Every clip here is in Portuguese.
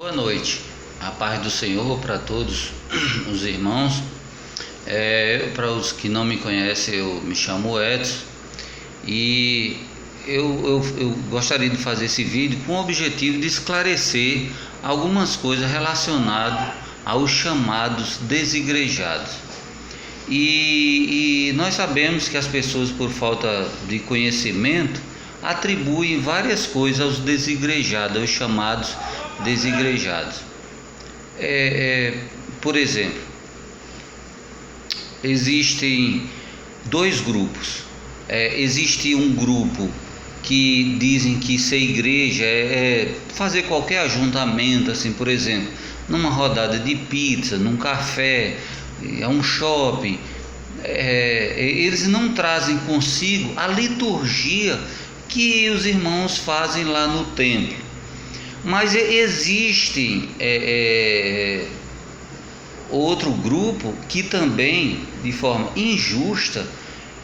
Boa noite, a paz do Senhor para todos os irmãos. Para os que não me conhecem, eu me chamo Edson e eu gostaria de fazer esse vídeo com o objetivo de esclarecer algumas coisas relacionadas aos chamados desigrejados. E nós sabemos que as pessoas, por falta de conhecimento, atribuem várias coisas aos desigrejados, aos chamados desigrejados. Por exemplo, existem dois grupos. Existe um grupo que dizem que ser igreja é fazer qualquer ajuntamento, assim, por exemplo, numa rodada de pizza, num café, um shopping. Eles não trazem consigo a liturgia que os irmãos fazem lá no templo. Mas existem outro grupo que também, de forma injusta,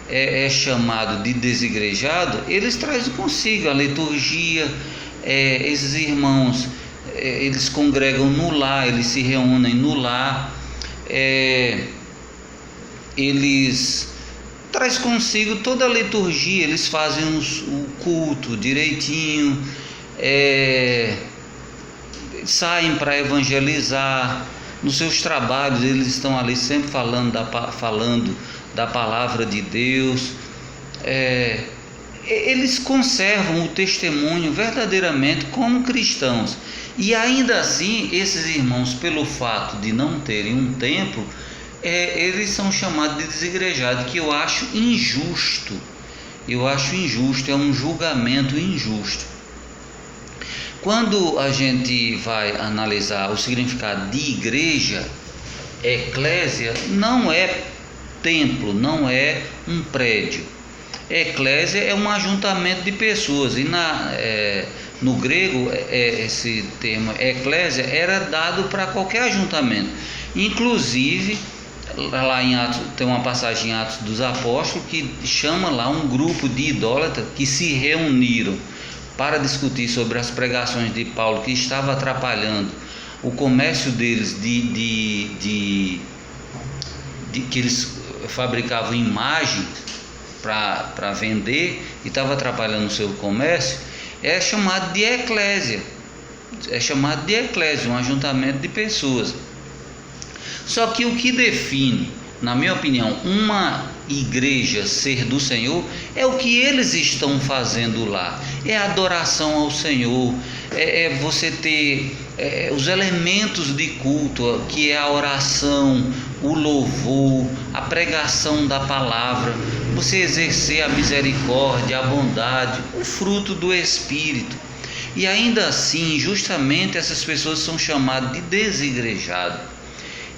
é chamado de desigrejado. Eles trazem consigo a liturgia. Esses irmãos, eles congregam no lar, eles se reúnem no lar, eles trazem consigo toda a liturgia, eles fazem o culto direitinho, saem para evangelizar. Nos seus trabalhos eles estão ali sempre falando da palavra de Deus. Eles conservam o testemunho verdadeiramente como cristãos. E ainda assim, esses irmãos, pelo fato de não terem um templo, eles são chamados de desigrejados, que eu acho injusto. É um julgamento injusto. Quando a gente vai analisar o significado de igreja, eclésia não é templo, não é um prédio. Eclésia é um ajuntamento de pessoas, e no grego esse termo eclésia era dado para qualquer ajuntamento. Inclusive, lá em Atos, tem uma passagem em Atos dos Apóstolos que chama lá um grupo de idólatras que se reuniram para discutir sobre as pregações de Paulo, que estava atrapalhando o comércio deles, que eles fabricavam imagens para vender e estava atrapalhando o seu comércio. É chamado de eclésia, um ajuntamento de pessoas. Só que o que define, na minha opinião, uma igreja ser do Senhor é o que eles estão fazendo lá, é a adoração ao Senhor, você ter os elementos de culto, que é a oração, o louvor, a pregação da palavra, você exercer a misericórdia, a bondade, o fruto do Espírito. E ainda assim, justamente essas pessoas são chamadas de desigrejados.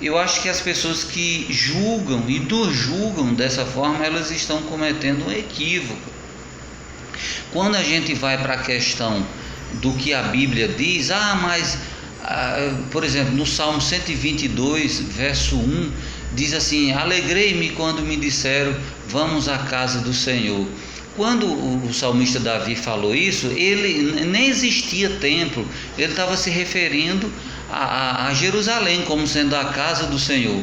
Eu acho que as pessoas que julgam e nos julgam dessa forma, elas estão cometendo um equívoco. Quando a gente vai para a questão do que a Bíblia diz, por exemplo, no Salmo 122, verso 1, diz assim: alegrei-me quando me disseram, vamos à casa do Senhor. Quando o salmista Davi falou isso, ele nem existia templo, ele estava se referindo a Jerusalém como sendo a casa do Senhor,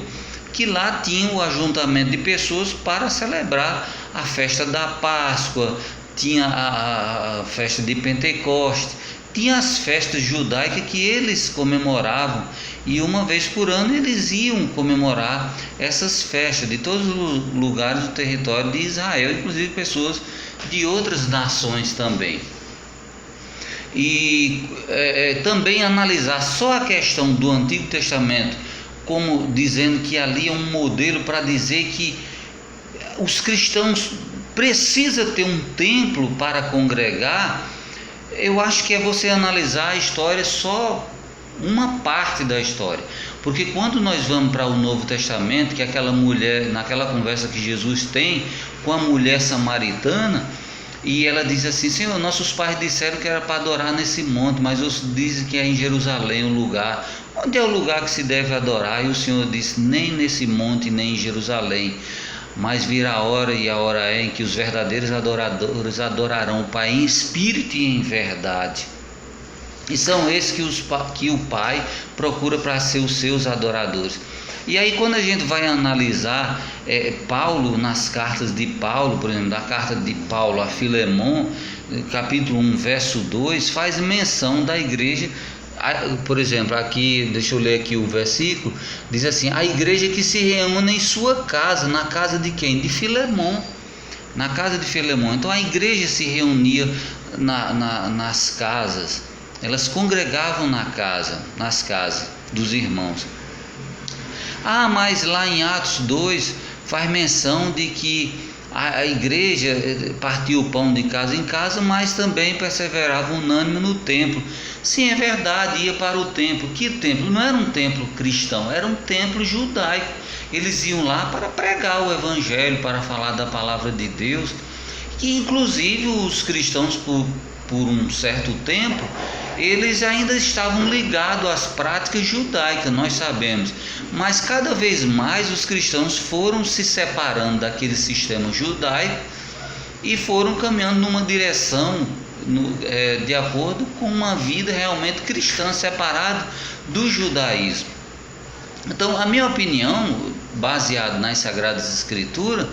que lá tinha o ajuntamento de pessoas para celebrar a festa da Páscoa, tinha a festa de Pentecostes, tinha as festas judaicas que eles comemoravam, e uma vez por ano eles iam comemorar essas festas de todos os lugares do território de Israel, inclusive pessoas de outras nações também. E também analisar só a questão do Antigo Testamento, como dizendo que ali é um modelo para dizer que os cristãos precisam ter um templo para congregar. Eu acho que é você analisar a história, só uma parte da história, porque quando nós vamos para o Novo Testamento, que é aquela mulher, naquela conversa que Jesus tem com a mulher samaritana, e ela diz assim: Senhor, nossos pais disseram que era para adorar nesse monte, mas os dizem que é em Jerusalém o lugar. Onde é o lugar que se deve adorar? E o Senhor disse: nem nesse monte, nem em Jerusalém, mas virá a hora, e a hora é, em que os verdadeiros adoradores adorarão o Pai em espírito e em verdade. E são esses que o Pai procura para ser os seus adoradores. E aí, quando a gente vai analisar Paulo, nas cartas de Paulo, por exemplo, da carta de Paulo a Filemon, capítulo 1, verso 2, faz menção da igreja. Por exemplo, aqui, deixa eu ler aqui o versículo, diz assim: a igreja que se reúne em sua casa. Na casa de quem? De Filemon. Na casa de Filemon. Então a igreja se reunia nas casas. Elas congregavam nas casas dos irmãos. Mas lá em Atos 2 faz menção de que a igreja partia o pão de casa em casa, mas também perseverava unânime no templo. Sim, é verdade, ia para o templo. Que templo? Não era um templo cristão, era um templo judaico. Eles iam lá para pregar o evangelho, para falar da palavra de Deus. Que inclusive os cristãos, por um certo tempo, eles ainda estavam ligados às práticas judaicas, nós sabemos, mas cada vez mais os cristãos foram se separando daquele sistema judaico e foram caminhando numa direção de acordo com uma vida realmente cristã, separada do judaísmo. Então, a minha opinião, baseada nas Sagradas Escrituras,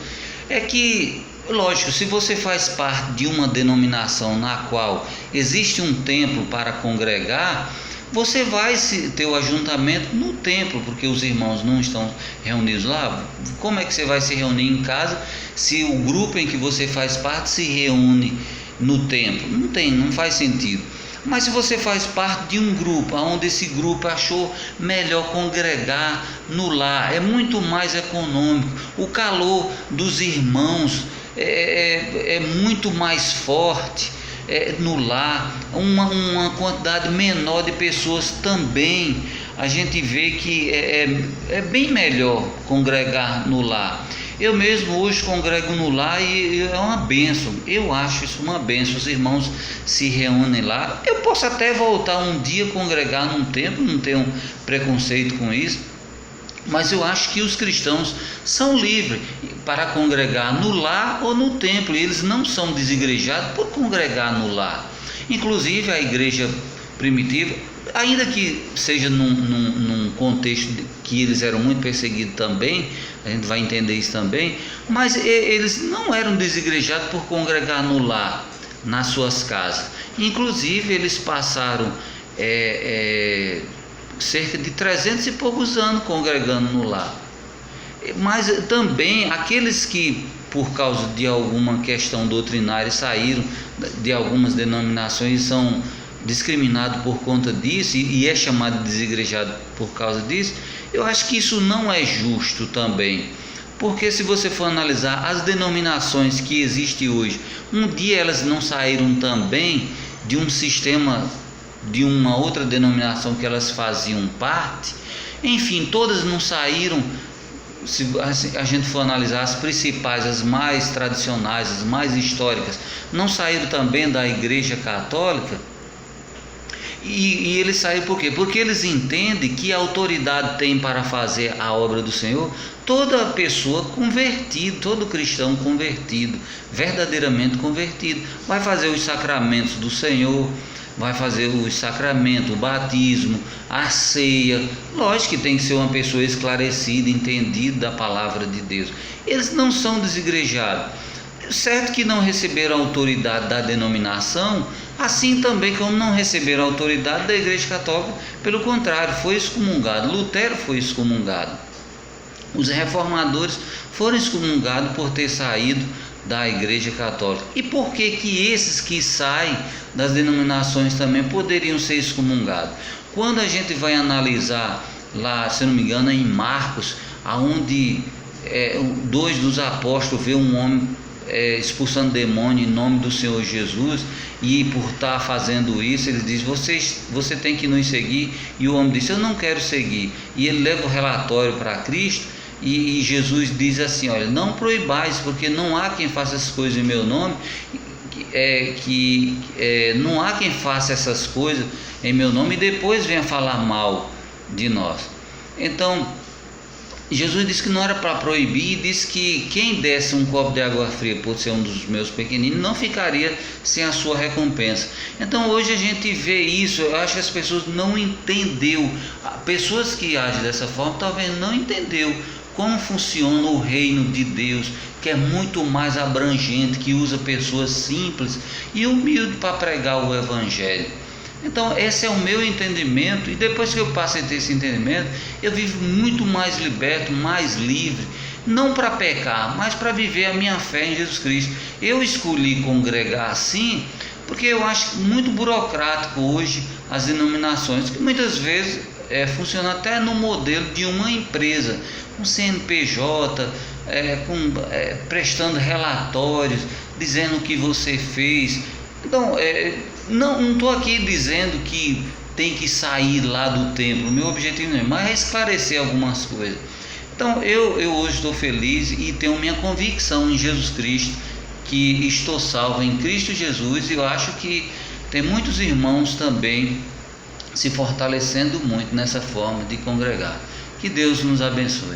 é que, lógico, se você faz parte de uma denominação na qual existe um templo para congregar, você vai ter o ajuntamento no templo, porque os irmãos não estão reunidos lá. Como é que você vai se reunir em casa se o grupo em que você faz parte se reúne no templo? Não faz sentido. Mas se você faz parte de um grupo, onde esse grupo achou melhor congregar no lar, é muito mais econômico, o calor dos irmãos é muito mais forte no lar, uma quantidade menor de pessoas também, a gente vê que é bem melhor congregar no lar. Eu mesmo hoje congrego no lar e é uma bênção, eu acho isso uma bênção. Os irmãos se reúnem lá. Eu posso até voltar um dia congregar num templo, não tenho preconceito com isso, mas eu acho que os cristãos são livres para congregar no lar ou no templo, e eles não são desigrejados por congregar no lar. Inclusive a igreja primitiva, ainda que seja num contexto que eles eram muito perseguidos também, a gente vai entender isso também, mas eles não eram desigrejados por congregar no lar, nas suas casas. Inclusive eles passaram cerca de 300 e poucos anos congregando no lar. Mas também aqueles que, por causa de alguma questão doutrinária, saíram de algumas denominações e são discriminados por conta disso e é chamado de desigrejado por causa disso, eu acho que isso não é justo também. Porque se você for analisar as denominações que existem hoje, um dia elas não saíram também de um sistema, de uma outra denominação que elas faziam parte. Enfim, todas não saíram. Se a gente for analisar as principais, as mais tradicionais, as mais históricas, não saíram também da Igreja Católica. E eles saíram por quê? Porque eles entendem que a autoridade tem para fazer a obra do Senhor toda pessoa convertida, todo cristão convertido, verdadeiramente convertido, vai fazer os sacramentos do Senhor, vai fazer os sacramentos, o batismo, a ceia. Lógico que tem que ser uma pessoa esclarecida, entendida da palavra de Deus. Eles não são desigrejados. Certo que não receberam a autoridade da denominação, assim também como não receberam a autoridade da Igreja Católica, pelo contrário, foi excomungado. Lutero foi excomungado. Os reformadores foram excomungados por ter saído da Igreja Católica. E por que esses que saem das denominações também poderiam ser excomungados? Quando a gente vai analisar lá, se não me engano, em Marcos, aonde dois dos apóstolos vê um homem expulsando demônio em nome do Senhor Jesus, e por estar fazendo isso, ele diz: você tem que nos seguir. E o homem disse: eu não quero seguir. E ele leva o relatório para Cristo, e Jesus diz assim: olha, não proibais, porque não há quem faça essas coisas em meu nome, não há quem faça essas coisas em meu nome e depois venha falar mal de nós. Então Jesus disse que não era para proibir, e disse que quem desse um copo de água fria por ser um dos meus pequeninos não ficaria sem a sua recompensa. Então hoje a gente vê isso. Eu acho que as pessoas não entenderam, pessoas que agem dessa forma talvez não entendeu como funciona o reino de Deus, que é muito mais abrangente, que usa pessoas simples e humildes para pregar o evangelho. Então esse é o meu entendimento, e depois que eu passei a ter esse entendimento, eu vivo muito mais liberto, mais livre, não para pecar, mas para viver a minha fé em Jesus Cristo. Eu escolhi congregar assim, porque eu acho muito burocrático hoje as denominações, que muitas vezes funciona até no modelo de uma empresa, um CNPJ, prestando relatórios, dizendo o que você fez. Então, não estou aqui dizendo que tem que sair lá do templo. O meu objetivo não é, mas é esclarecer algumas coisas. Então, eu hoje estou feliz e tenho minha convicção em Jesus Cristo, que estou salvo em Cristo Jesus, e eu acho que tem muitos irmãos também se fortalecendo muito nessa forma de congregar. Que Deus nos abençoe.